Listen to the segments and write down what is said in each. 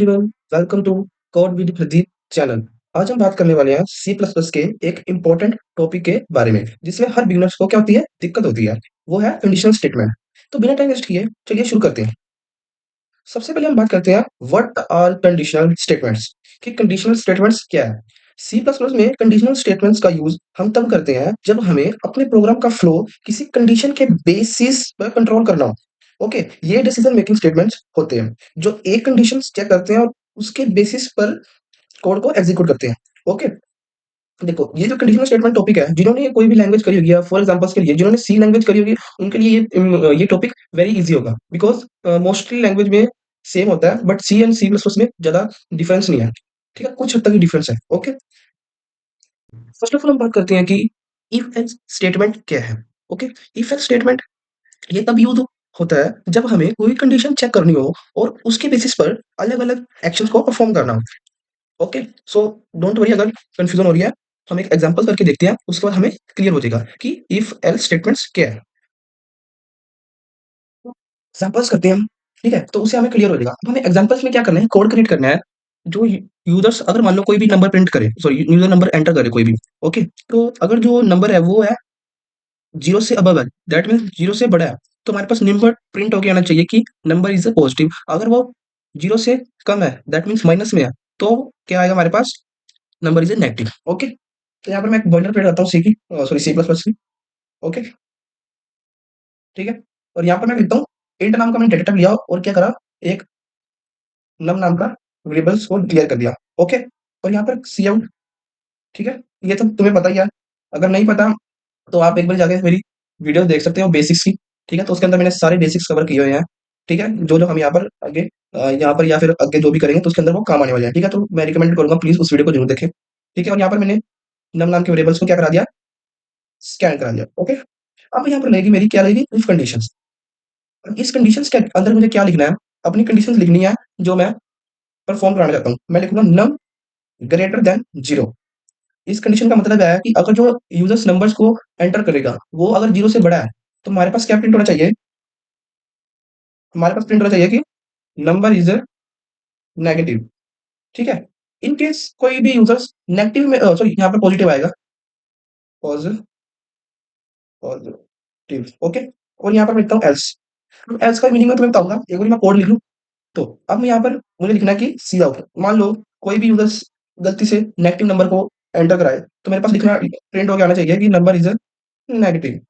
Everyone, welcome to code with Pradeep channel. आज हम बात करने वाले हैं सी प्लस प्लस के एक इम्पोर्टेंट टॉपिक के बारे में, जिसमें हर बिगिनर्स को क्या होती है, दिक्कत होती है। वो है कंडीशनल स्टेटमेंट। तो बिना टाइम वेस्ट किए चलिए शुरू करते हैं। सबसे पहले हम बात करते हैं व्हाट आर कंडीशनल स्टेटमेंट्स, कि कंडीशनल स्टेटमेंट्स क्या है। सी प्लस प्लस में कंडीशनल स्टेटमेंट्स का यूज हम तब करते हैं जब हमें अपने प्रोग्राम का फ्लो किसी कंडीशन के बेसिस पर कंट्रोल करना हो। ओके, ये डिसीजन मेकिंग स्टेटमेंट्स होते हैं जो एक कंडीशन चेक करते हैं और उसके बेसिस पर कोड को एग्जीक्यूट करते हैं। ओके, देखो ये जो कंडीशनल स्टेटमेंट टॉपिक है, जिन्होंने कोई भी लैंग्वेज करी होगी या फॉर एग्जांपल्स के लिए जिन्होंने सी लैंग्वेज करी होगी, उनके लिए ये टॉपिक वेरी इजी होगा, बिकॉज मोस्टली लैंग्वेज में सेम होता है, but C and C plus plus में ज्यादा डिफरेंस नहीं है। ठीक है, कुछ हद तक ही डिफरेंस है। ओके, फर्स्ट ऑफ ऑल हम बात करते हैं कि इफ एल्स स्टेटमेंट क्या है। ओके, इफ एल्स स्टेटमेंट ये तब यूज होता है जब हमें कोई कंडीशन चेक करनी हो और उसके बेसिस पर अलग अलग एक्शंस को परफॉर्म करना हो। ओके, सो डोंट वरी अगर कंफ्यूजन हो रही है, हम एक एग्जांपल करके देखते हैं, उसके बाद हमें क्लियर हो जाएगा कि इफ एल्स स्टेटमेंट्स क्या है। एग्जांपल्स करते हैं हम। ठीक है, तो उससे हमें क्लियर हो जाएगा। अब हमें एग्जांपल्स में क्या करना है, कोड क्रिएट करना है। जो यूजर्स अगर मान लो कोई भी नंबर प्रिंट करे, सॉरी यूजर नंबर एंटर करे कोई भी। ओके, तो अगर जो नंबर है वो है जीरो से अबव है, दैट मीन्स जीरो से बड़ा है, तो हमारे पास नंबर प्रिंट होके आना चाहिए कि नंबर इज पॉजिटिव। अगर वो जीरो से कम है, दैट मीन्स माइनस में है, तो क्या आएगा हमारे पास, नंबर इज नेगेटिव। ओके, तो यहाँ पर मैं एक बॉइलर प्लेट आता हूँ सी की, सॉरी सी प्लस प्लस की। ओके, ठीक है, और यहाँ पर मैं लिखता हूँ इंट नाम का मैंने डेटा टाइप लिया और क्या करा, एक नम नाम का वेरिएबल्स को डिक्लेयर कर दिया। ओके, और यहाँ पर सी आउट। ठीक है, ये तो तुम्हें पता ही है। अगर नहीं पता तो आप एक बार जाके मेरी वीडियो देख सकते हो बेसिक्स की। ठीक है, तो उसके अंदर मैंने सारे बेसिक्स कवर किए हुए हैं। ठीक है, जो जो हम यहाँ पर आगे यहाँ पर या फिर आगे जो भी करेंगे तो उसके अंदर वो काम आने वाले हैं। ठीक है, तो मैं रिकमेंड करूंगा प्लीज उस वीडियो को जरूर देखें। ठीक है, और यहाँ पर मैंने नम नाम के वेरिएबल्स को क्या करा दिया, स्कैन करा दिया। ओके, अब यहाँ पर लगेगी मेरी क्या लगेगी, इफ कंडीशंस। इस कंडीशंस के अंदर मुझे क्या लिखना है, अपनी कंडीशंस लिखनी है जो मैं परफॉर्म कराना चाहता हूँ। मैं लिखूंगा नम ग्रेटर देन जीरो। इस कंडीशन का मतलब है कि अगर जो यूजर्स नंबर्स को एंटर करेगा वो अगर जीरो से बड़ा है, तो हमारे पास क्या प्रिंट होना चाहिए, हमारे पास प्रिंट होना चाहिए कि नंबर इज नेगेटिव। ठीक है, इन केस कोई भी यूजर्स नेगेटिव में, सॉरी यहाँ पे पॉजिटिव आएगा, पॉजिटिव। पॉजिटिव। ओके, और यहाँ पर मैं लिखता हूँ एल्स। एल्स का मीनिंग मैं तुम्हें बताऊंगा, एक बार मैं कोड लिख लूँ। तो अब मैं यहाँ पर मुझे लिखना है कि सी आउट। मान लो कोई भी यूजर्स गलती से नेगेटिव नंबर को एंटर कराए, तो मेरे पास लिखना प्रिंट होकर आना चाहिए कि नंबर इज नेगेटिव,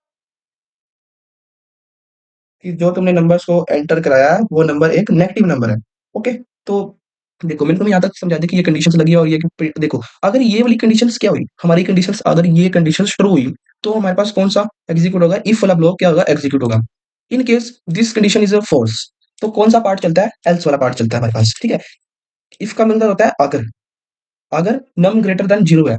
कि जो तुमने नंबर्स को एंटर कराया है वो नंबर एक नेगेटिव नंबर है। ओके, तो देखो मैंने तुम्हें यहाँ तक समझा दी कि ये कंडीशंस लगी है और ये देखो, अगर ये वाली कंडीशंस क्या हुई, हमारी कंडीशंस अगर ये कंडीशंस ट्रू हुई, तो हमारे पास कौन सा एग्जीक्यूट होगा, इफ वाला ब्लॉक क्या होगा, एग्जीक्यूट होगा। In case this condition is a false, तो कौन सा पार्ट चलता है, एल्स वाला पार्ट चलता है हमारे पास। ठीक है, इफ का मतलब होता है अगर, अगर नम ग्रेटर देन जीरो है,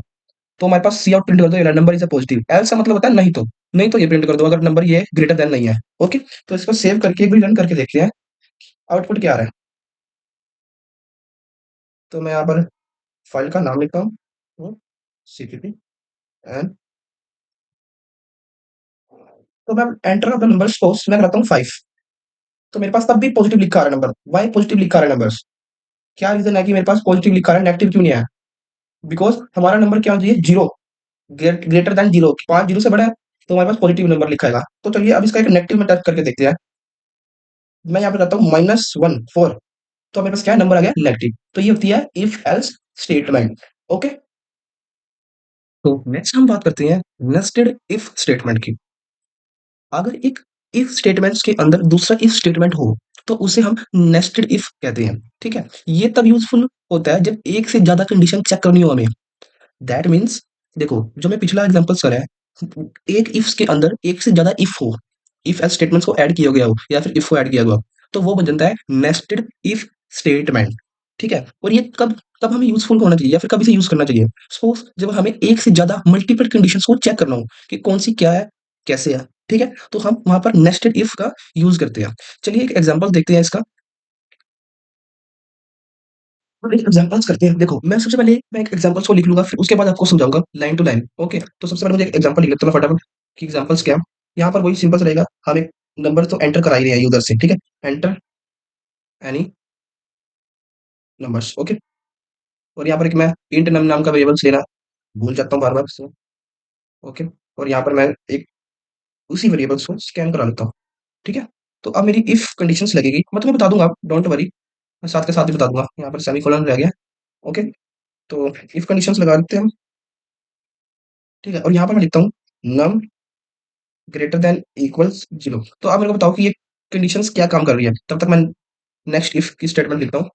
तो हमारे पास सी आउट प्रिंट कर दो, number is a positive. Else का मतलब होता है नहीं तो, नहीं तो ये प्रिंट कर दो अगर नंबर ये ग्रेटर देन नहीं है। ओके, तो इसको सेव करके एक भी रन करके देखते हैं आउटपुट क्या आ रहा है। तो मैं यहाँ पर फाइल का नाम लिखता हूँ, सीपीपी एंड, तो मैं enter of the number suppose मैं कराता हूँ 5। तो मेरे पास तब भी पॉजिटिव लिखा आ रहा है नंबर, वाई पॉजिटिव लिखा आ रहा है नंबर्स। क्या रीजन है कि मेरे पास पॉजिटिव लिखा आ रहा है, नेगेटिव क्यों नहीं है, बिकॉज हमारा नंबर क्या होना चाहिए, zero, greater than zero, 5 zero से बड़ा है, तो हमारे पास पॉजिटिव नंबर लिखा है। तो चलिए अब इसका एक नेगेटिव में टच करके देखते हैं। मैं यहाँ पे करता हूँ -1 4, तो मेरे पास क्या नंबर आ गया, नेगेटिव। तो ये होती है इफ एल्स स्टेटमेंट। ओके, तो नेक्स्ट हम बात करते हैं नेस्टेड इफ स्टेटमेंट की। अगर एक इफ स्टेटमेंट्स के अंदर दूसरा इफ स्टेटमेंट हो, तो उसे हम नेस्टेड इफ कहते हैं। ठीक है, ये तब यूजफुल होता है जब एक से ज्यादा कंडीशन चेक करनी हो हमें। दैट मीन्स, देखो जो मैं पिछला एग्जांपल्स करा है, एक इफ्स के अंदर एक से ज्यादा इफ हो, इफ एल्स स्टेटमेंट्स को ऐड किया गया हो या फिर इफ को ऐड किया गया हो, तो वो बन जाता है नेस्टेड इफ स्टेटमेंट। ठीक है, और ये कब कब हमें यूजफुल होना चाहिए या फिर कब इसे यूज करना चाहिए, सपोज जब हमें एक से ज्यादा मल्टीपल कंडीशंस को चेक करना हो कि कौन सी क्या है, कैसे है। ठीक है, तो हम वहां पर नेस्टेड इफ का यूज करते हैं। चलिए एक एग्जांपल देखते हैं इसका। तो एक एग्जांपल्स करते हैं। देखो मैं सबसे पहले मैं एक एग्जांपल्स को लिख लूंगा, फिर उसके बाद आपको समझाऊंगा लाइन टू लाइन। ओके, तो सबसे पहले मुझे एक एग्जांपल लिख लेता हूँ फटाफट कि एग्जांपल्स क्या हैं। यहाँ पर वही सिंपल सा रहेगा, हम एक नंबर तो एंटर करा ही रहे हैं यूजर से। ठीक है, एंटर एनी नंबर्स, ओके। और यहाँ पर एक मैं इंट नम नाम का वेरिएबल्स लेना भूल जाता हूँ बार बार, सो ओके। और यहाँ पर मैं एक उसी वेरिएबल्स को स्कैन करा लेता हूँ, ठीक है। तो अब मेरी इफ कंडीशंस लगेगी, मैं तुम्हें बता दूंगा, डोंट वरी, मैं साथ के साथ ही बता दूंगा। यहाँ पर सेमीकोलन रह गया, ओके। तो इफ कंडीशंस लगा देते हैं हम, ठीक है। और यहाँ पर मैं लिखता हूँ नम ग्रेटर देन इक्वल्स 0। तो आप मेरे को बताओ कि ये कंडीशंस क्या काम कर रही है, तब तक मैं नेक्स्ट इफ की स्टेटमेंट लिखता हूँ।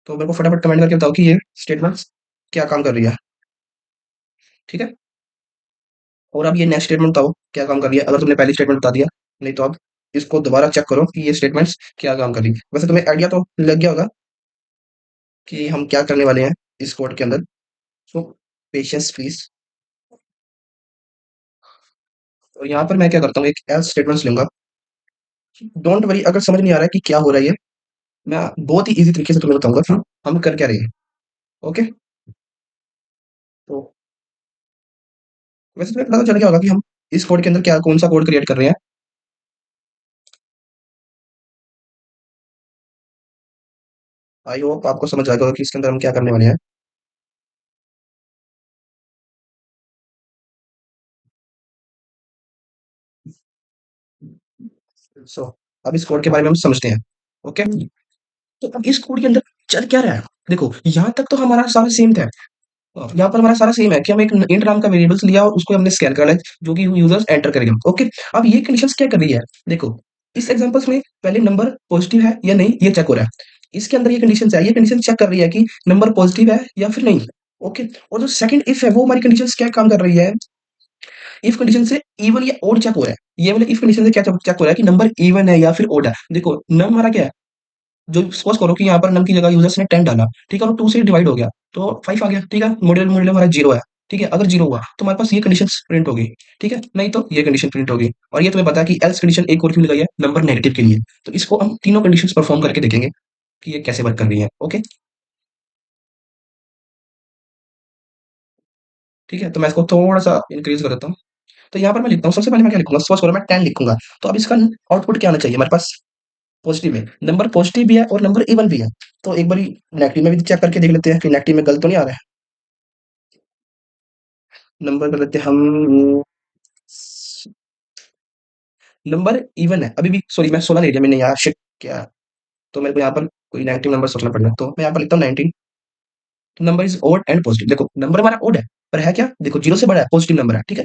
तो मेरे को फटाफट कमेंट करके बताओ कि ये स्टेटमेंट्स क्या काम कर रही है, ठीक है। और अब ये नेक्स्ट स्टेटमेंट बताओ क्या काम कर रही है, अगर तुमने पहली स्टेटमेंट बता दिया। नहीं तो अब इसको दोबारा चेक करो कि ये स्टेटमेंट्स क्या काम कर रही है। वैसे तुम्हें आइडिया तो लग गया होगा कि हम क्या करने वाले हैं इस कोड के अंदर। सो पेशेंस प्लीज। और यहाँ पर मैं क्या करता हूँ, एक एल्स स्टेटमेंट्स लूंगा। डोंट वरी, अगर समझ नहीं आ रहा है कि क्या हो रहा है ये, मैं बहुत ही इजी तरीके से तुम्हें बताऊंगा कि हम कर क्या रहे हैं, ओके। तो वैसे तुम्हें पता तो चल गया होगा कि हम इस कोड के अंदर क्या कौन सा कोड क्रिएट कर रहे हैं। आई होप आपको समझ आ गया होगा कि इसके अंदर हम क्या करने वाले हैं। सो अब इस कोड के बारे में हम समझते हैं, ओके। तो अब इस कोड के अंदर चल क्या रहा है, देखो यहाँ तक तो हमारा सारा सेम था। यहाँ पर हमारा सारा सेम है कि हम एक इंट नाम का वेरिएबल्स लिया और उसको हमने स्कैन करना है, जो कि यूजर्स एंटर करेंगे, ओके। अब ये कंडीशंस क्या कर रही है, देखो इस एग्जांपल्स में पहले नंबर पॉजिटिव है या नहीं ये चेक हो रहा है। इसके अंदर ये कंडीशन है, ये कंडीशन चेक कर रही है कि नंबर पॉजिटिव है या फिर नहीं, ओके। और जो सेकंड इफ है वो हमारी कंडीशंस क्या काम कर रही है, इफ कंडीशन से इवन या ओड चेक हो रहा है। ये वाले इफ कंडीशन से क्या चेक हो रहा है कि नंबर इवन है या फिर ओड है। देखो नम हमारा क्या है, जो सपोज करो कि यहाँ पर नम की जगह यूजर्स ने 10 डाला, ठीक है, और 2 से डिवाइड हो गया तो 5 आ गया, ठीक है। मॉड्यूलर मॉड्यूलर हमारा 0 है, ठीक है। अगर 0 हुआ तो हमारे पास ये कंडीशन प्रिंट होगी, ठीक है। नहीं तो ये कंडीशन प्रिंट होगी। और ये तुम्हें पता है कि एल्स कंडीशन एक और क्यों लगाई है, नंबर नेगेटिव के लिए। तो इसको हम तीनों कंडीशंस परफॉर्म करके देखेंगे कि ये कैसे वर्क कर रही है, ओके। ठीक है, तो मैं इसको थोड़ा सा इंक्रीज कर देता हूँ। तो यहाँ पर मैं लिखता हूँ, सबसे पहले मैं क्या लिखूंगा, सपोज करो मैं 10 लिखूंगा। तो अब इसका आउटपुट क्या आना चाहिए हमारे पास, पॉजिटिव है। नंबर पॉजिटिव भी है और नंबर इवन भी है। तो एक बार नेगेटिव में भी चेक करके देख लेते हैं कि नेगेटिव में गलत तो नहीं आ रहा है। नंबर कर लेते हैं हम, नंबर इवन है अभी भी, सॉरी मैं 16 ले लिया मैंने यार, शिट क्या। तो मेरे को यहाँ पर कोई नेगेटिव नंबर सोचना पड़ेगा, तो मैं यहाँ पर लिखता हूँ 19। तो number is odd and positive. देखो नंबर हमारा ओड है, पर है क्या, देखो 0 से बड़ा है, पॉजिटिव नंबर है, ठीक है।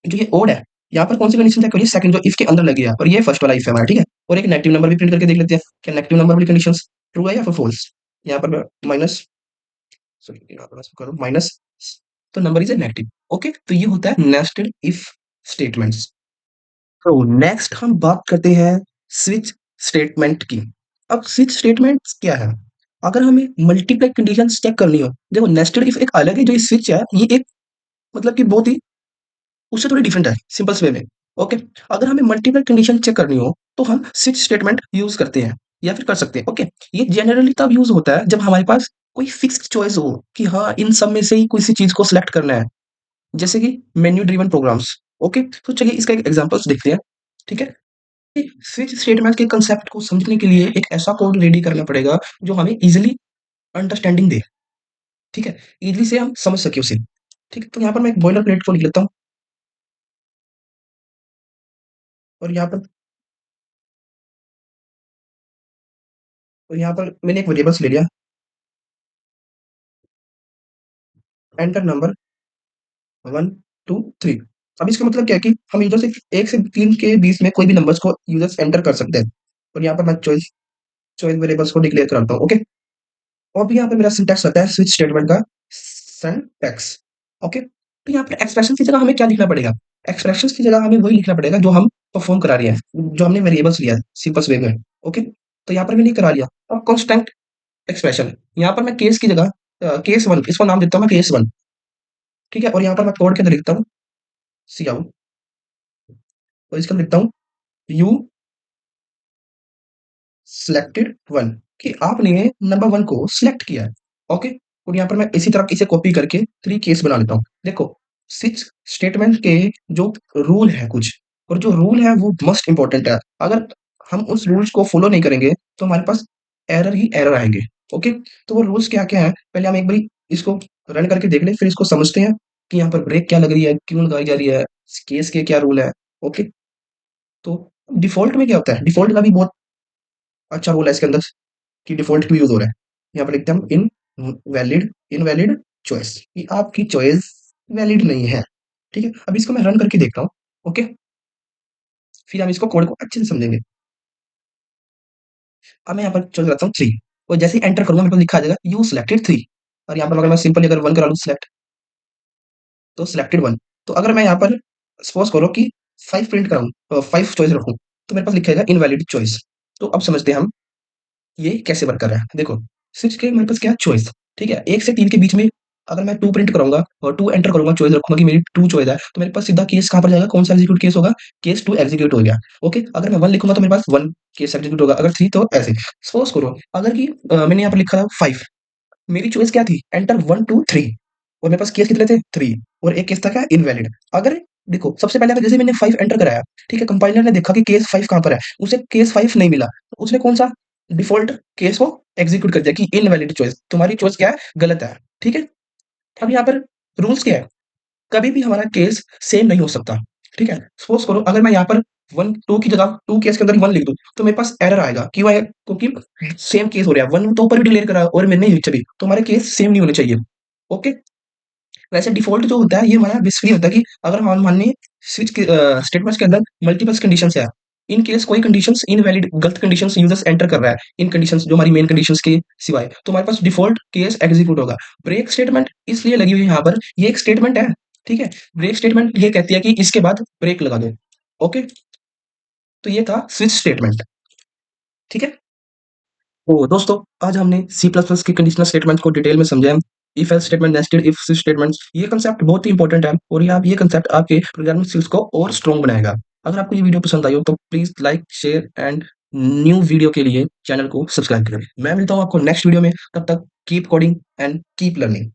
जो ये ओड है, यहाँ पर कौन सी कंडीशन चेक करिए, सेकंड जो इफ के अंदर लगी है, और ये फर्स्ट वाला इफ है हमारा, ठीक है। और एक नेगेटिव नंबर भी प्रिंट करके देख लेते हैं क्या नेगेटिव नंबर वाली कंडीशन ट्रू है या फिर फॉल्स। यहाँ पर माइनस, सॉरी यहाँ पर करो माइनस, तो number is a negative, okay. तो ये होता है नेस्टेड इफ स्टेटमेंट्स। तो नेक्स्ट हम बात करते हैं स्विच स्टेटमेंट की। अब स्विच स्टेटमेंट्स क्या है, अगर हमें मल्टीप्लाई कंडीशंस चेक करनी हो, देखो नेस्टेड इफ एक अलग है, जो स्विच है ये एक मतलब कि बहुत ही उससे थोड़ी डिफरेंट है सिंपल वे में, ओके। अगर हमें मल्टीपल कंडीशन चेक करनी हो तो हम स्विच स्टेटमेंट यूज करते हैं या फिर कर सकते हैं, ओके। ये जनरली तब यूज होता है जब हमारे पास कोई फिक्स्ड चॉइस हो कि हाँ इन सब में से ही किसी चीज को सिलेक्ट करना है, जैसे कि मेन्यू ड्रिवन प्रोग्राम्स, ओके। तो चलिए इसका एक एग्जांपल्स देखते हैं, ठीक है। स्विच स्टेटमेंट के कंसेप्ट को समझने के लिए एक ऐसा कोड रेडी करना पड़ेगा जो हमें इजिली अंडरस्टैंडिंग दे, ठीक है, इजिली से हम समझ सके उसे, ठीक है। तो यहाँ पर मैं एक बॉयलर प्लेट को लिख लेता हूँ। और यहाँ पर मैंने एक वेरिएबल्स ले लिया, एंटर नंबर 1 2 3। अब इसका मतलब क्या है कि हम यूजर से 1 से 3 के बीच में कोई भी नंबर्स को यूजर्स एंटर कर सकते हैं। और यहाँ पर मैं चॉइस चॉइस वेरिएबल्स को डिक्लेयर करता हूँ, ओके। और भी यहाँ पे मेरा सिंटैक्स आता है स्विच स्टेटमेंट का, सिंटैक्स, ओके। तो यहाँ पर एक्सप्रेशन की जगह हमें क्या लिखना पड़ेगा, एक्सप्रेशंस की जगह हमें वही लिखना पड़ेगा जो हम परफॉर्म करा रहे हैं, जो हमने वेरिएबल्स लिया है सिंपल वे में, ओके। तो यहाँ पर मैंने करा लिया। अब कांस्टेंट एक्सप्रेशन, यहाँ पर मैं केस की जगह केस 1 इसको नाम देता हूँ मैं केस 1, ठीक है। और यहाँ पर मैं कोड के अंदर लिखता हूँ सी आउट, और इसका लिखता हूँ यू सिलेक्टेड 1, कि आपने नंबर 1 को सिलेक्ट किया है, ओके। और यहाँ पर मैं इसी तरह इसे कॉपी करके 3 केस बना लेता हूँ। देखो स्विच स्टेटमेंट के जो रूल है कुछ, और जो रूल है वो मस्ट इंपॉर्टेंट है। अगर हम उस रूल्स को फॉलो नहीं करेंगे तो हमारे पास एरर ही एरर आएँगे, ओके? तो वो रूल्स क्या-क्या हैं, पहले हम एक बारी इसको रन करके देख लें, फिर इसको समझते हैं कि यहाँ पर ब्रेक क्या लग रही है, क्यों लगाई जा रही है, इस केस के क्या रूल है, ओके? तो डिफ़ॉल्ट में क्या होता है, डिफ़ॉल्ट का भी बहुत अच्छा रूल है इसके अंदर कि डिफ़ॉल्ट क्यों यूज़ हो रहा है। यहाँ पे लिखते हैं हम वैलिड इनवैलिड चॉइस कि आपकी चॉइस वैलिड नहीं है, ठीक है? अब इसको मैं रन करके देखता हूँ, ओके? फिर हम इसको कोड को अच्छे से समझेंगे। अब मैं यहाँ पर चल जाता हूँ 3 और जैसे ही एंटर करूँगा मेरे को लिखा आ जाएगा यू सिलेक्टेड 3 और यहाँ पर अगर मैं सिंपली अगर 1 करा लूँ सिलेक्ट तो सिलेक्टेड 1 तो अगर मैं यहाँ पर सपोज़ करो कि 5 प्रिंट कराऊँ 5 चॉइस रखूँ तो मेरे पास लिखा आएगा इनवैलिड चॉइस। तो अब समझते हैं हम ये कैसे वर्क कर रहा है। देखो स्विच के मेरे पास क्या है चॉइस, ठीक है? 1 से 3 के बीच में अगर मैं 2 प्रिंट कराऊँगा और 2 एंटर करूँगा चॉइस रखूँगा कि मेरी 2 चॉइस है तो मेरे पास सीधा केस कहाँ पर जाएगा कौन-सा एग्ज़ीक्यूट केस होगा? केस 2 एग्ज़ीक्यूट हो गया, ओके? अगर मैं 1 लिखूँगा तो मेरे पास 1 केस एग्ज़ीक्यूट होगा, अगर 3 तो ऐसे। सपोज़ करो अगर कि मैंने यहाँ पर लिखा था 5 मेरी चॉइस क्या थी? एंटर 1, 2, 3 और मेरे पास केस कितने थे? 3 और एक केस था क्या? इनवैलिड। अगर देखो सबसे पहले अगर जैसे मैंने 5 एंटर कराया, ठीक है? कंपाइलर ने देखा कि केस 5 कहाँ पर है, उसे केस 5 नहीं मिला। तो उसने कौन-सा डिफ़ॉल्ट केस को एग्ज़ीक्यूट कर दिया कि इनवैलिड चॉइस, तुम्हारी चॉइस क्या है? गलत है, ठीक है? अब यहाँ पर रूल्स क्या है? कभी भी हमारा केस सेम नहीं हो सकता, ठीक है? सपोज़ करो अगर मैं यहाँ पर 1 2 की जगह 2 केस के अंदर 1 लिख दूँ, तो मेरे पास एरर आएगा। क्यों आएगा? क्योंकि सेम केस हो रहा है, 1 तो ऊपर भी डिक्लेयर करा और मैंने नीचे भी, तो हमारे केस सेम नहीं होने चाहिए। ओके? वैसे डिफ़ॉल्ट जो होता है ये हमारा बेसिकली होता है कि अगर हम मान लें स्विच के स्टेटमेंट्स के अंदर मल्टीपल कंडीशंस है। इन केस कोई कंडीशंस इनवैलिड गलत कंडीशंस यूज़र्स एंटर कर रहा है, इन कंडीशंस जो हमारी मेन कंडीशंस के सिवाय, तो हमारे पास डिफ़ॉल्ट केस एग्ज़ीक्यूट होगा। ब्रेक स्टेटमेंट इसलिए लगी हुई है यहाँ पर, ये एक स्टेटमेंट है, ठीक है? ब्रेक स्टेटमेंट ये कहती है कि इसके बाद ब्रेक लगा दो। ओके? तो ये था स्विच स्टेटमेंट, ठीक है? तो दोस्तों, आज हमने सी प्लस प्लस की कंडीशनल स्टेटमेंट को डिटेल में समझा। If else statement, nested if switch statements, ये कांसेप्ट बहुत ही इंपॉर्टेंट है और ये कांसेप्ट आपके प्रोग्रामिंग स्किल्स को और स्ट्रॉन्ग बनाएगा। अगर आपको ये वीडियो पसंद आई हो तो please like, share and new video के लिए चैनल को सब्सक्राइब करें। मैं मिलता हूँ आपको नेक्स्ट वीडियो में, तब तक keep coding and keep learning.